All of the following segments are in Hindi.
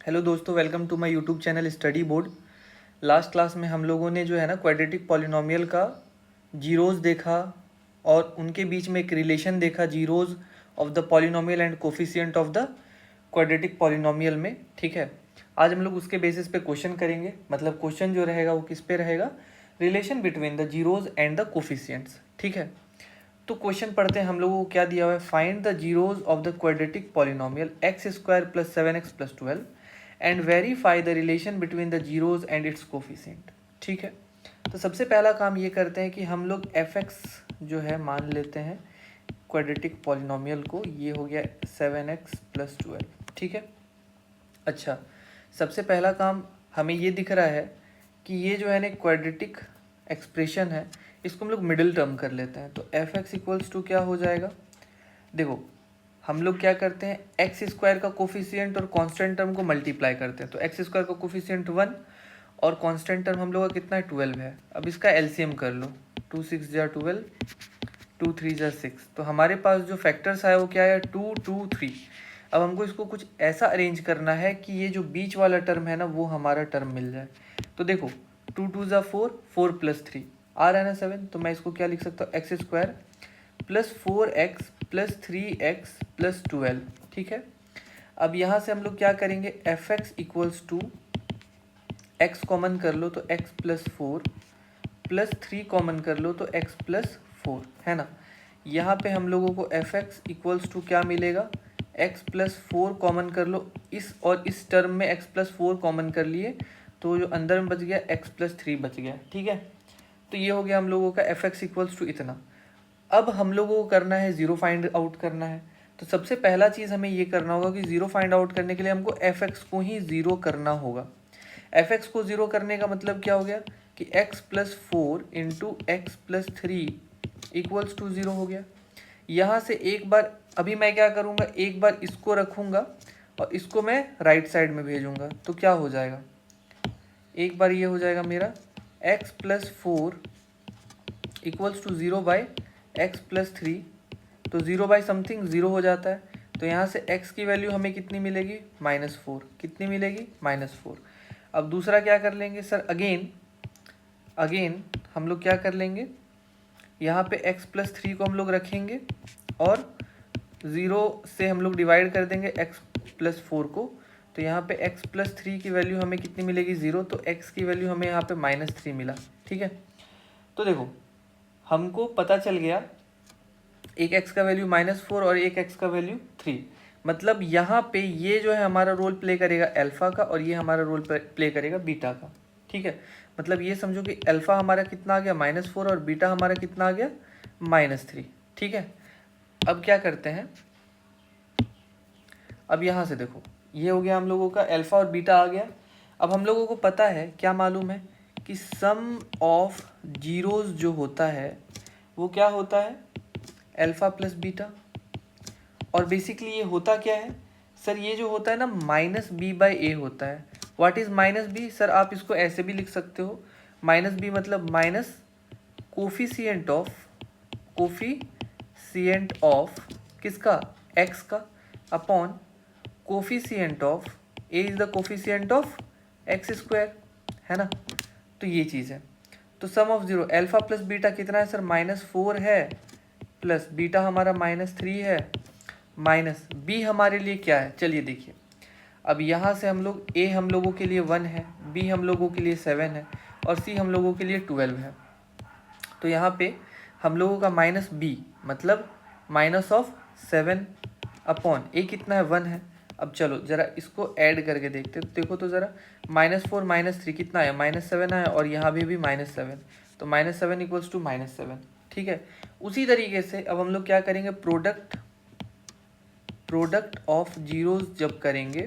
हेलो दोस्तों, welcome to my YouTube channel study board. Last class में हम लोगों ने जो है ना क्वाड्रेटिक पॉलिनोमियल का जीरोज़ देखा और उनके बीच में एक रिलेशन देखा zeros of the polynomial and coefficient of the quadratic polynomial में। ठीक है, आज हम लोग उसके बेसिस पे क्वेश्चन करेंगे। मतलब क्वेश्चन जो रहेगा वो किस पे रहेगा? Relation between the zeros and the coefficients. ठीक है, तो क्वेश्चन पढ़ते हैं। हम लोगों को क्या दिया हुआ है? Find the zeros of the quadratic polynomial x square plus 7x plus 12 and verify the relation between the zeros and its coefficient. ठीक है, तो सबसे पहला काम ये करते हैं कि हम लोग fx जो है मान लेते हैं क्वाड्रेटिक पॉलिनोमियल को। ये हो गया 7x प्लस 12। ठीक है, अच्छा, सबसे पहला काम हमें ये दिख रहा है कि ये जो है ना क्वाड्रेटिक एक्सप्रेशन है, इसको हम लोग मिडिल टर्म कर लेते हैं। तो एफ एक्स इक्वल्स टू क्या हो जाएगा? देखो, हम लोग क्या करते हैं, एक्स स्क्वायर का कोफिशिएंट और कांस्टेंट टर्म को मल्टीप्लाई करते हैं। तो एक्स स्क्वायर का कोफिशिएंट 1 और कांस्टेंट टर्म हम लोग का कितना है? 12 है। अब इसका एलसीएम कर लो, 2 6 जा 12, 2 3 जा 6। तो हमारे पास जो फैक्टर्स आया वो क्या है? 2 2 3। अब हमको इसको कुछ ऐसा अरेंज करना है कि ये जो बीच वाला टर्म है ना वो हमारा टर्म मिल जाए। तो देखो, 2 2 जा 4, 4 प्लस 3 आ रहा है ना 7। तो मैं इसको क्या लिख सकता हूँ? X square plus 4x plus 3x plus 12। ठीक है, अब यहाँ से हम लोग क्या करेंगे? F X equals to X common कर लो तो x प्लस 4 प्लस 3 कॉमन कर लो तो x प्लस 4 है ना। यहाँ पे हम लोगों को एफ एक्स इक्वल्स टू क्या मिलेगा? x प्लस 4 कॉमन कर लो, इस और इस टर्म में x प्लस 4 कॉमन कर लिए तो जो अंदर में बच गया x प्लस 3 बच गया। ठीक है, तो ये हो गया हम लोगों का एफ एक्स इक्वल्स टू इतना। अब हम लोगों को करना है ज़ीरो फाइंड आउट करना है। तो सबसे पहला चीज़ हमें ये करना होगा कि ज़ीरो फाइंड आउट करने के लिए हमको एफ एक्स को ही ज़ीरो करना होगा। एफ एक्स को ज़ीरो करने का मतलब क्या हो गया कि X plus 4 into X plus 3 equals to zero हो गया। यहाँ से एक बार अभी मैं क्या करूँगा, एक बार इसको रखूँगा और इसको मैं राइट साइड में भेजूँगा। तो क्या हो जाएगा? एक बार ये हो जाएगा मेरा X plus 4 equals to zero by X plus 3। तो ज़ीरो बाई समथिंग ज़ीरो हो जाता है। तो यहाँ से x की वैल्यू हमें कितनी मिलेगी? -4। कितनी मिलेगी? -4। अब दूसरा क्या कर लेंगे सर? अगेन हम लोग क्या कर लेंगे, यहाँ पे x प्लस 3 को हम लोग रखेंगे और 0 से हम लोग डिवाइड कर देंगे x प्लस 4 को। तो यहाँ पे x प्लस 3 की वैल्यू हमें कितनी मिलेगी? 0। तो x की वैल्यू हमें यहाँ पे -3 मिला। ठीक है, तो देखो हमको पता चल गया एक x का वैल्यू -4 और एक x का वैल्यू 3। मतलब यहाँ पे ये जो है हमारा रोल प्ले करेगा अल्फ़ा का और ये हमारा रोल प्ले करेगा बीटा का। ठीक है, मतलब ये समझो कि अल्फ़ा हमारा कितना आ गया? -4 और बीटा हमारा कितना आ गया? -3। ठीक है, अब क्या करते हैं, अब यहाँ से देखो ये हो गया हम लोगों का अल्फ़ा और बीटा आ गया। अब हम लोगों को पता है, क्या मालूम है कि सम ऑफ जीरोज़ जो होता है वो क्या होता है? Alpha plus beta. और बेसिकली ये होता क्या है सर? ये जो होता है ना -b/a होता है। What is -b? सर आप इसको ऐसे भी लिख सकते हो, -b मतलब माइनस कोफिशिएंट ऑफ किसका? x का, upon coefficient of a is the coefficient of X square, है ना। तो ये चीज़ है। तो sum of zero alpha plus beta कितना है सर? -4 है, प्लस बीटा हमारा -3 है, माइनस b हमारे लिए क्या है? चलिए देखिए, अब यहाँ से हम लोग a हम लोगों के लिए 1 है, b हम लोगों के लिए 7 है और c हम लोगों के लिए 12 है। तो यहाँ पे हम लोगों का -b मतलब -7 अपॉन a कितना है? 1 है। अब चलो ज़रा इसको ऐड करके देखते हैं। देखो तो ज़रा, -4 -3 कितना आया? -7 आया और यहाँ भी -7। तो -7 इक्वल्स टू -7। ठीक है, उसी तरीके से अब हम लोग क्या करेंगे, प्रोडक्ट ऑफ जीरोज जब करेंगे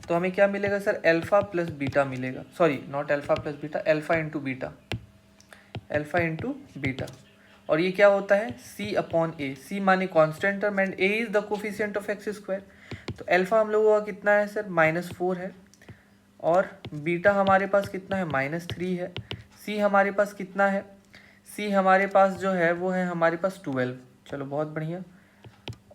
तो हमें क्या मिलेगा सर? अल्फ़ा प्लस बीटा मिलेगा। Sorry, not alpha plus beta, alpha into beta. और ये क्या होता है? c अपॉन ए। c माने constant term and a is the coefficient of X square. तो अल्फ़ा हम लोगों का कितना है सर? -4 है और बीटा हमारे पास कितना है? -3 है। c हमारे पास कितना है? c हमारे पास जो है वो है हमारे पास 12। चलो बहुत बढ़िया।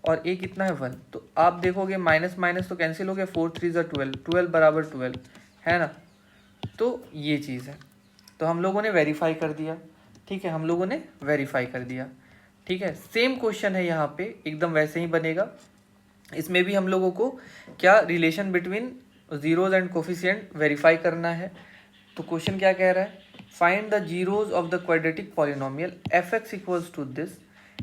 और a कितना है 1, तो आप देखोगे माइनस माइनस तो कैंसिल हो गया, 4 3 ज़ा 12, 12 बराबर 12 है ना। तो ये चीज़ है, तो हम लोगों ने वेरीफाई कर दिया, ठीक है, हम लोगों ने वेरीफाई कर दिया, ठीक है। सेम क्वेश्चन है यहाँ पे, एकदम वैसे ही बनेगा। इसमें भी हम लोगों को क्या relation between zeros and coefficient verify करना है। तो क्वेश्चन क्या कह रहा है, find the zeros of the quadratic polynomial F X equals to this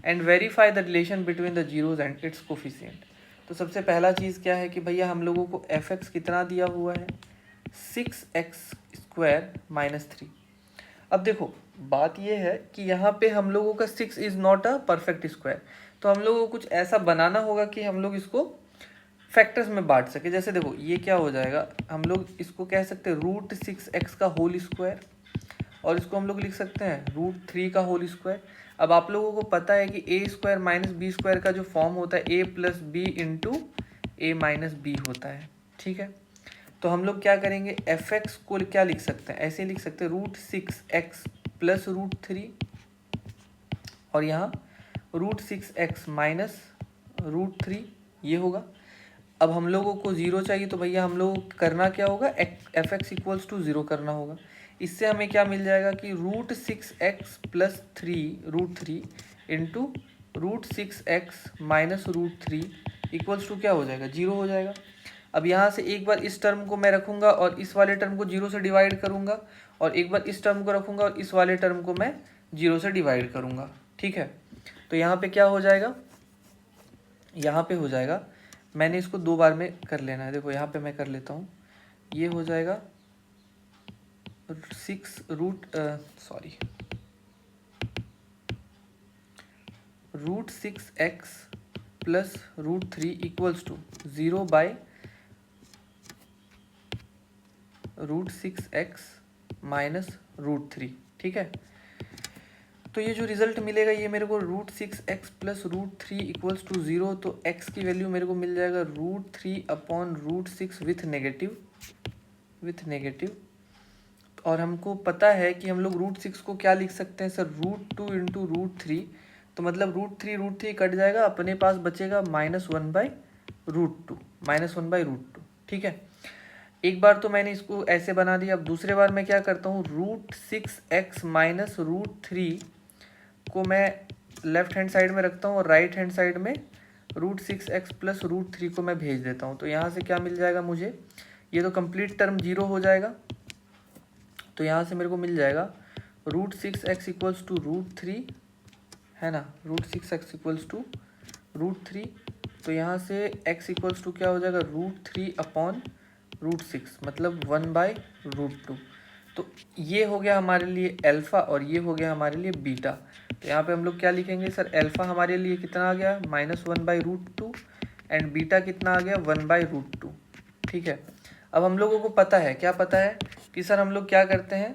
and verify the relation between the zeros and its coefficient. तो सबसे पहला चीज़ क्या है कि भैया हम लोगों को एफ एक्स कितना दिया हुआ है, 6x² माइनस 3। अब देखो बात ये है कि यहाँ पे हम लोगों का 6 is not a perfect square, तो हम लोगों को कुछ ऐसा बनाना होगा कि हम लोग इसको फैक्टर्स में बांट सके। जैसे देखो ये क्या हो जाएगा, हम लोग इसको कह सकते हैं √6x का होल स्क्वायर, और इसको हम लोग लिख सकते हैं √3 का होल स्क्वायर। अब आप लोगों को पता है कि a² माइनस बी स्क्वायर का जो फॉर्म होता है a plus B into a minus B होता है, ठीक है। तो हम लोग क्या करेंगे, एफ एक्स को क्या लिख सकते हैं, ऐसे लिख सकते हैं √6x प्लस √3 और यहाँ √6x माइनस √3 ये होगा। अब हम लोगों को जीरो चाहिए, तो भैया हम लोगों को करना क्या होगा, F X equals to zero करना होगा। इससे हमें क्या मिल जाएगा कि √6x plus √3 into √6x minus √3 equals to क्या हो जाएगा, जीरो हो जाएगा। अब यहाँ से एक बार इस टर्म को मैं रखूँगा और इस वाले टर्म को जीरो से डिवाइड करूँगा, और एक बार इस टर्म को रखूँगा और इस वाले टर्म को मैं जीरो से डिवाइड करूँगा, ठीक है। तो यहाँ पे क्या हो जाएगा, यहाँ पे हो जाएगा, मैंने इसको दो बार में कर लेना है। देखो यहाँ पे मैं कर लेता हूँ, ये हो जाएगा √6x plus √3 equals to 0 by √6x minus √3, ठीक है। तो ये जो रिजल्ट मिलेगा ये मेरे को √6x प्लस √3 इक्वल्स टू 0, तो x की वैल्यू मेरे को मिल जाएगा √3/√6 विथ नेगेटिव। और हमको पता है कि हम लोग √6 को क्या लिख सकते हैं सर, √2 इंटू √3, तो मतलब √3 कट जाएगा, अपने पास बचेगा -1/√2, ठीक है। एक बार तो मैंने इसको ऐसे बना दिया। अब दूसरे बार मैं क्या करता हूँ, √6x माइनस √3 को मैं लेफ्ट हैंड साइड में रखता हूँ और राइट हैंड साइड में √6x प्लस √3 को मैं भेज देता हूँ। तो यहाँ से क्या मिल जाएगा मुझे, ये तो कंप्लीट टर्म जीरो हो जाएगा, तो यहाँ से मेरे को मिल जाएगा √6x इक्वल्स टू √3 है ना, √6x इक्वल्स टू √3। तो यहाँ से x इक्वल्स टू क्या हो जाएगा, √3/√6 मतलब 1/√2। तो ये हो गया हमारे लिए अल्फ़ा और ये हो गया हमारे लिए बीटा। तो यहाँ पे हम लोग क्या लिखेंगे सर, अल्फ़ा हमारे लिए कितना आ गया -1/√2 एंड बीटा कितना आ गया 1/√2, ठीक है। अब हम लोगों को पता है, क्या पता है कि सर हम लोग क्या करते हैं,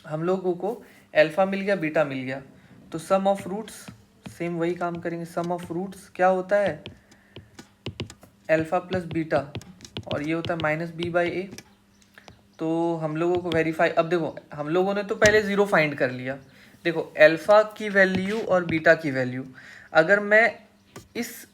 हम लोगों को अल्फ़ा मिल गया बीटा मिल गया, तो सम ऑफ रूट्स सेम वही काम करेंगे। सम ऑफ रूट्स क्या होता है, अल्फ़ा प्लस बीटा, और ये होता है -b/a। तो हम लोगों को वेरीफाई, अब देखो हम लोगों ने तो पहले ज़ीरो फाइंड कर लिया। देखो अल्फ़ा की वैल्यू और बीटा की वैल्यू, अगर मैं इस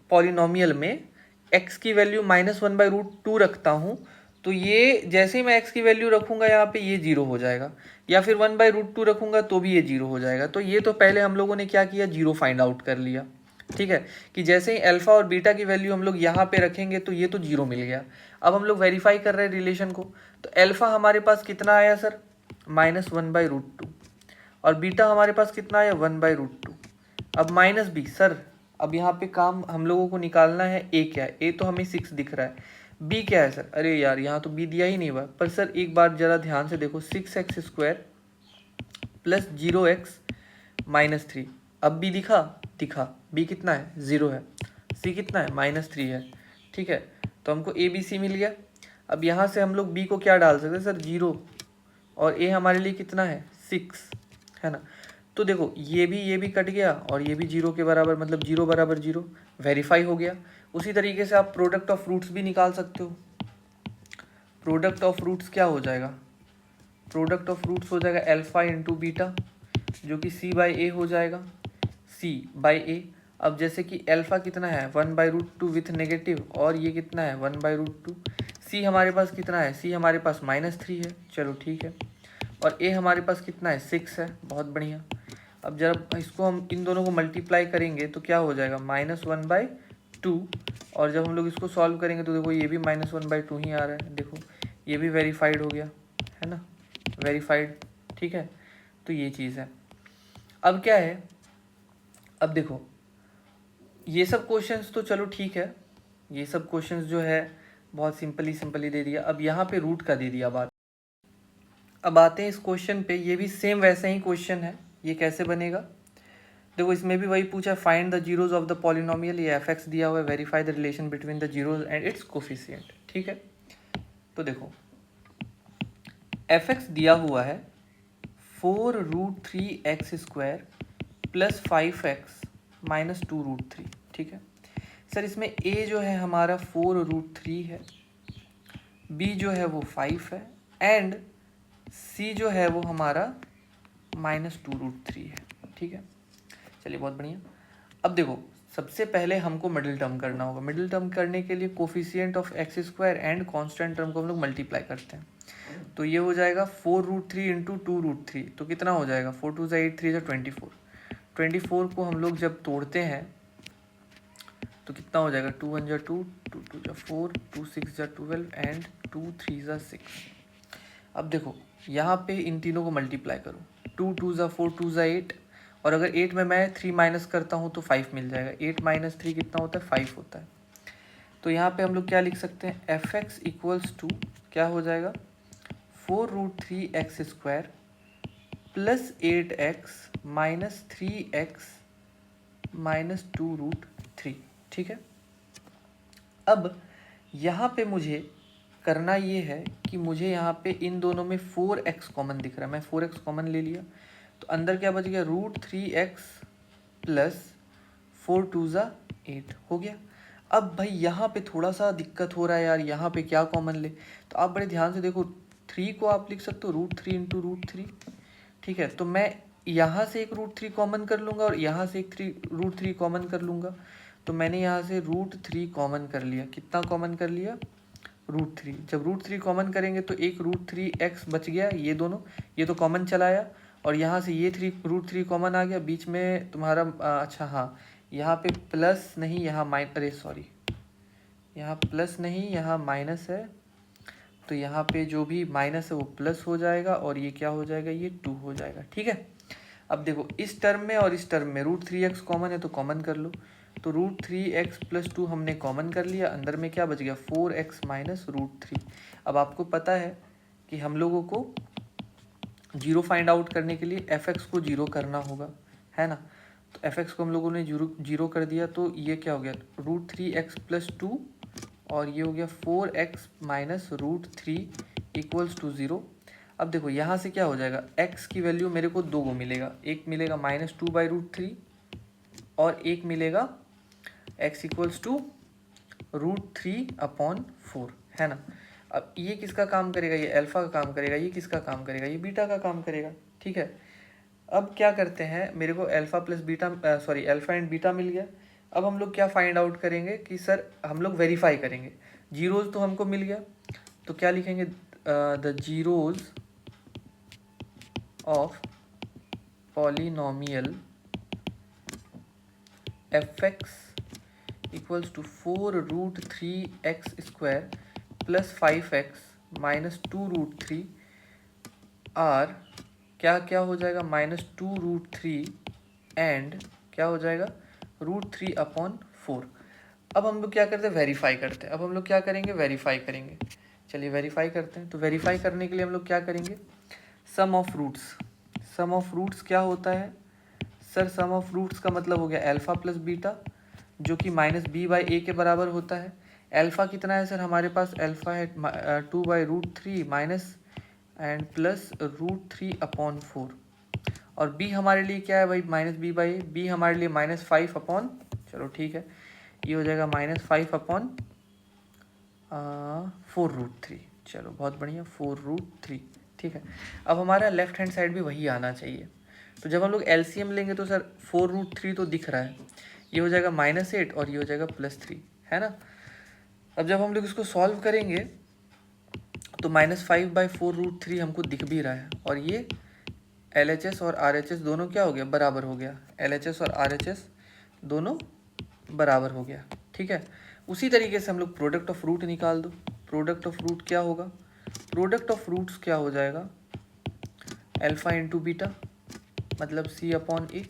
पॉलिनोमियल में x की वैल्यू -1/√2 रखता हूँ, तो ये जैसे ही मैं x की वैल्यू रखूँगा यहाँ पे ये जीरो हो जाएगा, या फिर 1/√2 रखूँगा तो भी ये जीरो हो जाएगा। तो ये तो पहले हम लोगों ने क्या किया, जीरो फाइंड आउट कर लिया, ठीक है, कि जैसे ही अल्फ़ा और बीटा की वैल्यू हम लोग यहाँ पे रखेंगे तो ये तो जीरो मिल गया। अब हम लोग वेरीफाई कर रहे हैं रिलेशन को, तो अल्फ़ा हमारे पास कितना आया सर, -1/√2, और बीटा हमारे पास कितना आया 1/√2। अब -b सर, अब यहाँ पे काम हम लोगों को निकालना है a क्या है, a तो हमें 6 दिख रहा है, b क्या है सर, अरे यार यहाँ तो b दिया ही नहीं हुआ। पर सर एक बार ज़रा ध्यान से देखो, 6x² प्लस 0x माइनस 3, अब b दिखा, b कितना है 0 है, c कितना है -3 है, ठीक है। तो हमको a b c मिल गया। अब यहाँ से हम लोग b को क्या डाल सकते हैं सर, 0, और a हमारे लिए कितना है 6 है ना। तो देखो ये भी कट गया और ये भी 0 के बराबर, मतलब 0 बराबर 0, वेरीफाई हो गया। उसी तरीके से आप प्रोडक्ट ऑफ रूट्स भी निकाल सकते हो। प्रोडक्ट ऑफ रूट्स क्या हो जाएगा, प्रोडक्ट ऑफ रूट्स हो जाएगा अल्फ़ा इंटू बीटा, जो कि c/a हो जाएगा, c/a। अब जैसे कि अल्फ़ा कितना है 1/√2 विथ नेगेटिव, और ये कितना है 1/√2। सी हमारे पास कितना है, सी हमारे पास -3 है, चलो ठीक है। और ए हमारे पास कितना है 6 है, बहुत बढ़िया। अब जब इसको हम इन दोनों को मल्टीप्लाई करेंगे तो क्या हो जाएगा -1/2, और जब हम लोग इसको सॉल्व करेंगे तो देखो ये भी -1/2 ही आ रहा है, देखो ये भी वेरीफाइड हो गया है ना, वेरीफाइड, ठीक है। तो ये चीज़ है। अब क्या है, अब देखो ये सब क्वेश्चंस तो चलो ठीक है, ये सब क्वेश्चंस जो है बहुत सिंपली दे दिया। अब यहाँ पे रूट का दे दिया बात। अब आते हैं इस क्वेश्चन पे, ये भी सेम वैसा ही क्वेश्चन है। ये कैसे बनेगा, देखो इसमें भी वही पूछा, find the zeros of the polynomial, ये एफ एक्स दिया हुआ है, verify the relation between the zeros and its coefficient, ठीक है। तो देखो एफ एक्स दिया हुआ है 4√3x² प्लस 5x माइनस 2√3, ठीक है। सर इसमें a जो है हमारा 4√3 है, b जो है वो 5 है, एंड c जो है वो हमारा -2√3 है, ठीक है। चलिए बहुत बढ़िया। अब देखो सबसे पहले हमको मिडिल टर्म करना होगा। मिडिल टर्म करने के लिए coefficient of x² and constant term को हम लोग मल्टीप्लाई करते हैं, तो ये हो जाएगा 4√3 इंटू 2√3, तो कितना हो जाएगा 4 2 8 3 24। 24 को हम लोग जब तोड़ते हैं तो कितना हो जाएगा 2 1 2, 2 2 4, 2 6 12 एंड 2 3 6। अब देखो यहाँ पे इन तीनों को मल्टीप्लाई करो, 2 2 4, 2 8, और अगर 8 में मैं 3 माइनस करता हूँ तो 5 मिल जाएगा। 8 माइनस 3 कितना होता है 5 होता है। तो यहाँ पे हम लोग क्या लिख सकते हैं, एफ एक्स इक्वल्स टू क्या हो जाएगा 4√3x² plus 8x minus 3x minus 2√3, ठीक है। अब यहाँ पे मुझे करना ये है कि मुझे यहाँ पे इन दोनों में 4x कॉमन दिख रहा है, मैं 4x कॉमन ले लिया, तो अंदर क्या बच गया √3x प्लस 4 2 8 हो गया। अब भाई यहाँ पे थोड़ा सा दिक्कत हो रहा है यार, यहाँ पे क्या कॉमन ले, तो आप बड़े ध्यान से देखो, 3 को आप लिख सकते हो √3 इंटू √3, ठीक है। तो मैं यहाँ से एक √3 कॉमन कर लूँगा और यहाँ से एक √3 कॉमन कर लूँगा, तो मैंने यहाँ से √3 कॉमन कर लिया। कितना कॉमन कर लिया √3। जब √3 कॉमन करेंगे तो एक √3x बच गया, ये दोनों ये तो कॉमन चलाया, और यहाँ से ये √3 कॉमन आ गया, बीच में तुम्हारा अच्छा हाँ यहाँ पे प्लस नहीं, यहाँ अरे सॉरी, यहाँ प्लस नहीं यहाँ माइनस है, तो यहाँ पे जो भी माइनस है वो प्लस हो जाएगा, और ये क्या हो जाएगा ये 2 हो जाएगा, ठीक है। अब देखो इस टर्म में और इस टर्म में √3x कॉमन है तो कॉमन कर लो, तो √3x प्लस 2 हमने कॉमन कर लिया, अंदर में क्या बच गया 4x माइनस √3। अब आपको पता है कि हम लोगों को जीरो फाइंड आउट करने के लिए fx को जीरो करना होगा, है ना। तो fx को हम लोगों ने जीरो कर दिया, तो ये क्या हो गया √3x प्लस 2, और ये हो गया 4x माइनस √3 इक्वल्स टू 0। अब देखो यहाँ से क्या हो जाएगा, x की वैल्यू मेरे को 2 को मिलेगा, एक मिलेगा -2/√3 और एक मिलेगा x इक्वल्स टू √3/4, है ना। अब ये किसका काम करेगा, ये अल्फ़ा का काम करेगा, ये किसका काम करेगा, ये बीटा का काम करेगा, ठीक है। अब क्या करते हैं, मेरे को alpha plus beta sorry alpha and beta मिल गया। अब हम लोग क्या फाइंड आउट करेंगे कि सर हम लोग वेरीफाई करेंगे। जीरोज़ तो हमको मिल गया, तो क्या लिखेंगे the zeros of polynomial F X equals to 4√3x² plus 5x minus 2√3 are क्या हो जाएगा -2√3 एंड क्या हो जाएगा √3/4। अब हम लोग क्या करते हैं वेरीफाई करते हैं। अब हम लोग क्या करेंगे वेरीफाई करेंगे, चलिए वेरीफाई करते हैं। तो वेरीफाई करने के लिए हम लोग क्या करेंगे, sum of roots. Sum of roots क्या होता है सर, सम ऑफ रूट्स का मतलब हो गया अल्फ़ा प्लस बीटा, जो कि -b/a के बराबर होता है। अल्फ़ा कितना है सर हमारे पास, अल्फ़ा है 2/√3 माइनस एंड प्लस √3/4, और b हमारे लिए क्या है भाई -b/a, b हमारे लिए -5 चलो ठीक है, ये हो जाएगा -5/4√3। चलो बहुत बढ़िया 4√3, ठीक है। अब हमारा लेफ्ट हैंड साइड भी वही आना चाहिए। तो जब हम लोग एलसीएम लेंगे तो सर 4√3 तो दिख रहा है, ये हो जाएगा -8 और ये हो जाएगा +3, है ना। अब जब हम लोग इसको सॉल्व करेंगे तो -5/4√3 हमको दिख भी रहा है, और ये LHS और RHS दोनों क्या हो गया, बराबर हो गया। LHS और RHS दोनों बराबर हो गया, ठीक है। उसी तरीके से हम लोग प्रोडक्ट ऑफ रूट निकाल दो। प्रोडक्ट ऑफ रूट क्या होगा, प्रोडक्ट ऑफ रूट्स क्या हो जाएगा, अल्फा इंटू बीटा मतलब C/A।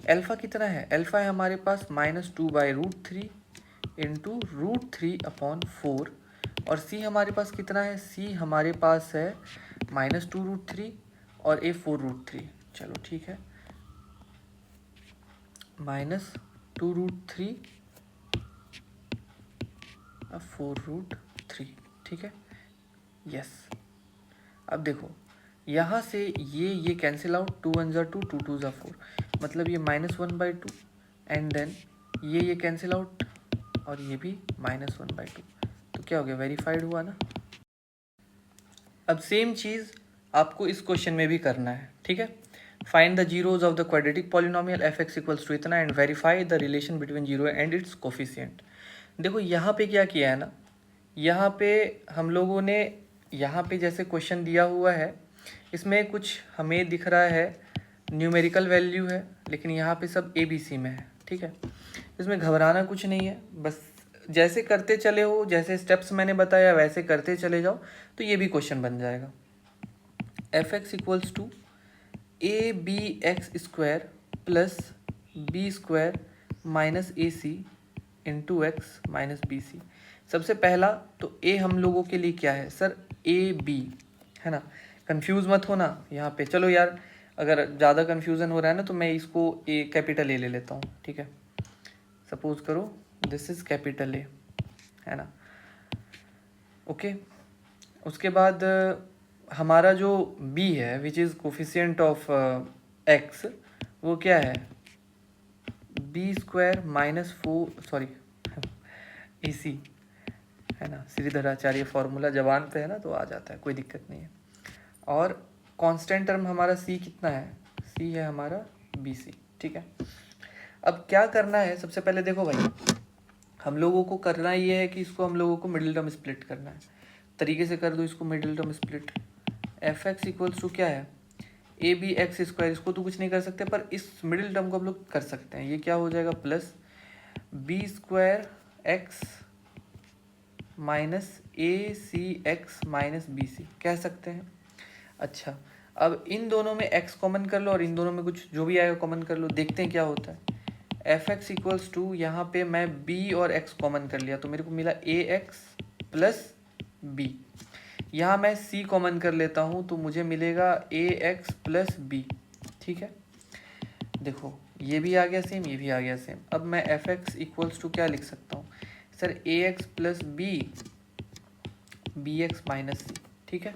अल्फा कितना है, अल्फा है हमारे पास -2/√3 इंटू √3/4, और C हमारे पास कितना है, C हमारे पास है -2√3 और A 4√3। चलो ठीक है, -2√3 और 4√3, ठीक है, यस। अब देखो यहाँ से ये कैंसिल आउट, 2 1 2, 2 2 4, मतलब ये -1/2, एंड देन ये कैंसिल आउट और ये भी -1/2, तो क्या हो गया, वेरीफाइड हुआ ना। अब सेम चीज़ आपको इस क्वेश्चन में भी करना है, ठीक है। Find the zeros of the quadratic polynomial f(x) equals to इतना and verify the relation between zero and its coefficient. देखो यहाँ पे क्या किया है ना, यहाँ पे हम लोगों ने, यहाँ पे जैसे क्वेश्चन दिया हुआ है इसमें कुछ हमें दिख रहा है न्यूमेरिकल वैल्यू है, लेकिन यहाँ पे सब ABC में है, ठीक है। इसमें घबराना कुछ नहीं है, बस जैसे करते चले हो, जैसे स्टेप्स मैंने बताया वैसे करते चले जाओ, तो ये भी क्वेश्चन बन जाएगा। f(x) equals to ABX² plus B² minus AC into X minus BC। सबसे पहला तो A हम लोगों के लिए क्या है सर, AB, है ना। कंफ्यूज मत होना यहाँ पे, चलो यार अगर ज़्यादा कन्फ्यूज़न हो रहा है ना तो मैं इसको A कैपिटल A ले लेता हूँ, ठीक है। सपोज करो दिस इज़ कैपिटल A, है ना, ओके। उसके बाद हमारा जो B है which is coefficient of X, वो क्या है, B² माइनस 4, सॉरी AC, है ना, श्रीधराचार्य फॉर्मूला जबान पे है ना तो आ जाता है, कोई दिक्कत नहीं है। और कांस्टेंट टर्म हमारा C कितना है, C है हमारा BC, ठीक है। अब क्या करना है, सबसे पहले देखो भाई हम लोगों को करना ये है कि इसको हम लोगों को मिडिल टर्म स्प्लिट करना है। तरीके से कर दो इसको middle term split. f(x) equals to क्या है, ABX², इसको तो कुछ नहीं कर सकते पर इस मिडिल टर्म को हम लोग कर सकते हैं। ये क्या हो जाएगा, plus B²X minus ACX minus BC कह सकते हैं। अच्छा, अब इन दोनों में x कॉमन कर लो और इन दोनों में कुछ जो भी आएगा कॉमन कर लो, देखते हैं क्या होता है। f(x) इक्वल्स टू, यहाँ पे मैं b और x कॉमन कर लिया तो मेरे को मिला ax प्लस b। यहाँ मैं c कॉमन कर लेता हूँ तो मुझे मिलेगा ax प्लस b, ठीक है। देखो ये भी आ गया सेम, ये भी आ गया सेम। अब मैं f(x) इक्वल्स टू क्या लिख सकता हूँ sir, ax plus b bx minus c, ठीक है।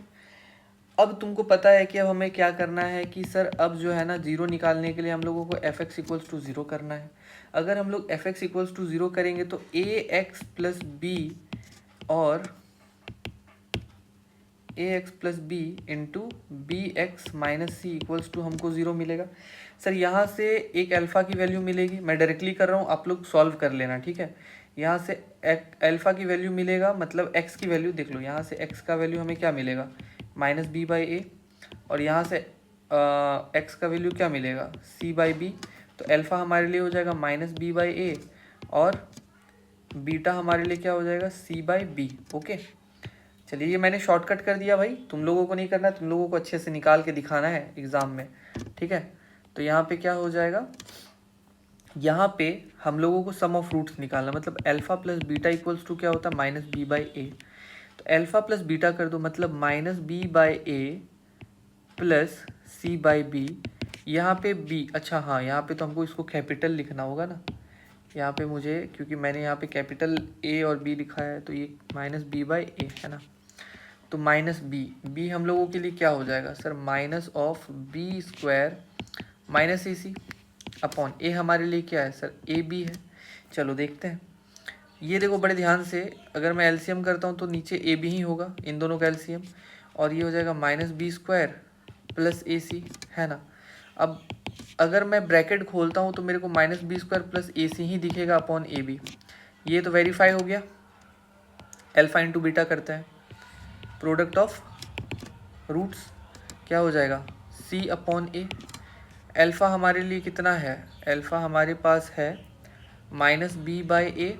अब तुमको पता है कि अब हमें क्या करना है कि सर अब जो है ना जीरो निकालने के लिए हम लोगों को f(x) इक्वल्स टू 0 करना है। अगर हम लोग f(x) इक्वल्स टू 0 करेंगे तो ax प्लस b और ax plus B into B X minus C equals to हमको 0 मिलेगा। सर यहाँ से एक अल्फ़ा की वैल्यू मिलेगी, मैं डायरेक्टली कर रहा हूँ, आप लोग सॉल्व कर लेना, ठीक है। यहाँ से अल्फ़ा की वैल्यू मिलेगा, मतलब x की वैल्यू देख लो, यहाँ से x का वैल्यू हमें क्या मिलेगा, -b/a, और यहाँ से x का वैल्यू क्या मिलेगा, c/b। तो अल्फ़ा हमारे लिए हो जाएगा -b/a और बीटा हमारे लिए क्या हो जाएगा, c/b, ओके। चलिए ये मैंने शॉर्टकट कर दिया भाई, तुम लोगों को नहीं करना, तुम लोगों को अच्छे से निकाल के दिखाना है एग्ज़ाम में, ठीक है। तो यहाँ पे क्या हो जाएगा, यहाँ पे हम लोगों को सम ऑफ रूट्स निकालना, मतलब alpha plus beta equals to क्या होता है, -b/a। तो अल्फ़ा प्लस बीटा कर दो, मतलब -b/a प्लस c/b। यहाँ पे b, अच्छा हाँ यहाँ पे तो हमको इसको कैपिटल लिखना होगा ना, यहाँ पे मुझे, क्योंकि मैंने यहाँ पे कैपिटल A और B लिखा है तो ये -b/a है ना। तो -b हम लोगों के लिए क्या हो जाएगा sir, -(b²) minus AC upon A हमारे लिए क्या है सर, AB है। चलो देखते हैं, ये देखो बड़े ध्यान से, अगर मैं एलसीएम करता हूँ तो नीचे AB ही होगा, इन दोनों का एलसीएम, और ये हो जाएगा -b² प्लस AC, है ना। अब अगर मैं ब्रैकेट खोलता हूँ तो मेरे को -b² प्लस AC ही दिखेगा अपॉन AB। ये तो वेरीफाई हो गया। अल्फा इंटू बीटा करते हैं, प्रोडक्ट ऑफ रूट्स क्या हो जाएगा, C अपॉन A। अल्फ़ा हमारे लिए कितना है, अल्फ़ा हमारे पास है -b/a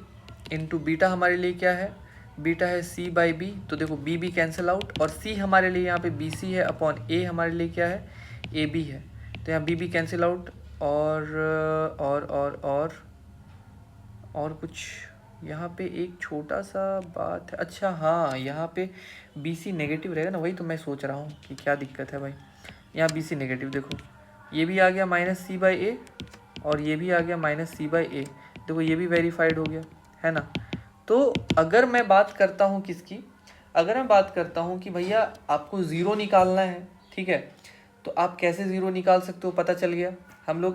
इंटू बीटा हमारे लिए क्या है, बीटा है C/b। तो देखो b भी कैंसिल आउट, और C हमारे लिए यहाँ पे BC है अपॉन A हमारे लिए क्या है, AB है। तो यहाँ b भी कैंसिल आउट, और कुछ यहाँ पे एक छोटा सा बात है। अच्छा हाँ, यहाँ पे BC नेगेटिव रहेगा ना, वही तो मैं सोच रहा हूँ कि क्या दिक्कत है भाई। यहाँ BC नेगेटिव, देखो ये भी आ गया -c/a और ये भी आ गया -c/a। देखो ये भी वेरीफाइड हो गया, है ना। तो अगर मैं बात करता हूँ किसकी, अगर मैं बात करता हूँ कि भैया आपको ज़ीरो निकालना है, ठीक है, तो आप कैसे ज़ीरो निकाल सकते हो, पता चल गया। हम लोग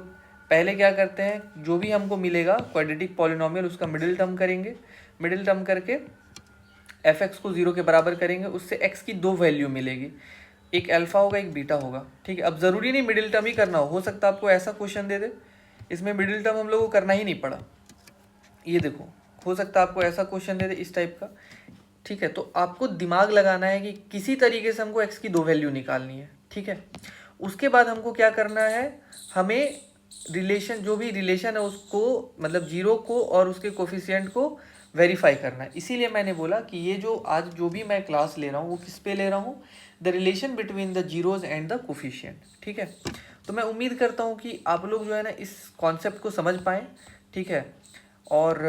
पहले क्या करते हैं, जो भी हमको मिलेगा क्वाड्रेटिक पॉलिनोमियल उसका मिडिल टर्म करेंगे, मिडिल टर्म करके fx को 0 के बराबर करेंगे, उससे x की दो वैल्यू मिलेगी, एक अल्फ़ा होगा एक बीटा होगा, ठीक है। अब ज़रूरी नहीं मिडिल टर्म ही करना हो सकता है आपको ऐसा क्वेश्चन दे दे इसमें मिडिल टर्म हम लोग को करना ही नहीं पड़ा। ये देखो, हो सकता है आपको ऐसा क्वेश्चन दे दे इस टाइप का, ठीक है। तो आपको दिमाग लगाना है कि किसी तरीके से हमको x की दो वैल्यू निकालनी है, ठीक है। उसके बाद हमको क्या करना है, हमें रिलेशन, जो भी रिलेशन है उसको, मतलब जीरो को और उसके कोफिशिएंट को वेरीफाई करना है। इसीलिए मैंने बोला कि ये जो आज जो भी मैं क्लास ले रहा हूँ वो किस पे ले रहा हूँ, the relation between the zeros and the coefficient, ठीक है। तो मैं उम्मीद करता हूँ कि आप लोग जो है ना इस कॉन्सेप्ट को समझ पाएँ, ठीक है। और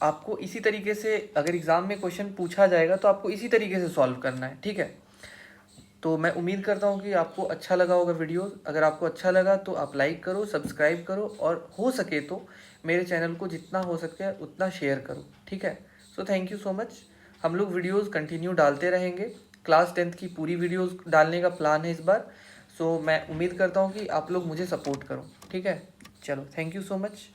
आपको इसी तरीके से अगर एग्ज़ाम में क्वेश्चन पूछा जाएगा तो आपको इसी तरीके से सॉल्व करना है, ठीक है। तो मैं उम्मीद करता हूँ कि आपको अच्छा लगा होगा वीडियो। अगर आपको अच्छा लगा तो आप लाइक करो, सब्सक्राइब करो, और हो सके तो मेरे चैनल को जितना हो सके उतना शेयर करो, ठीक है। So thank you so much. हम लोग वीडियोस कंटिन्यू डालते रहेंगे, क्लास 10th की पूरी वीडियोस डालने का प्लान है इस बार। सो मैं उम्मीद करता हूँ कि आप लोग मुझे सपोर्ट करो, ठीक है। चलो, थैंक यू सो मच।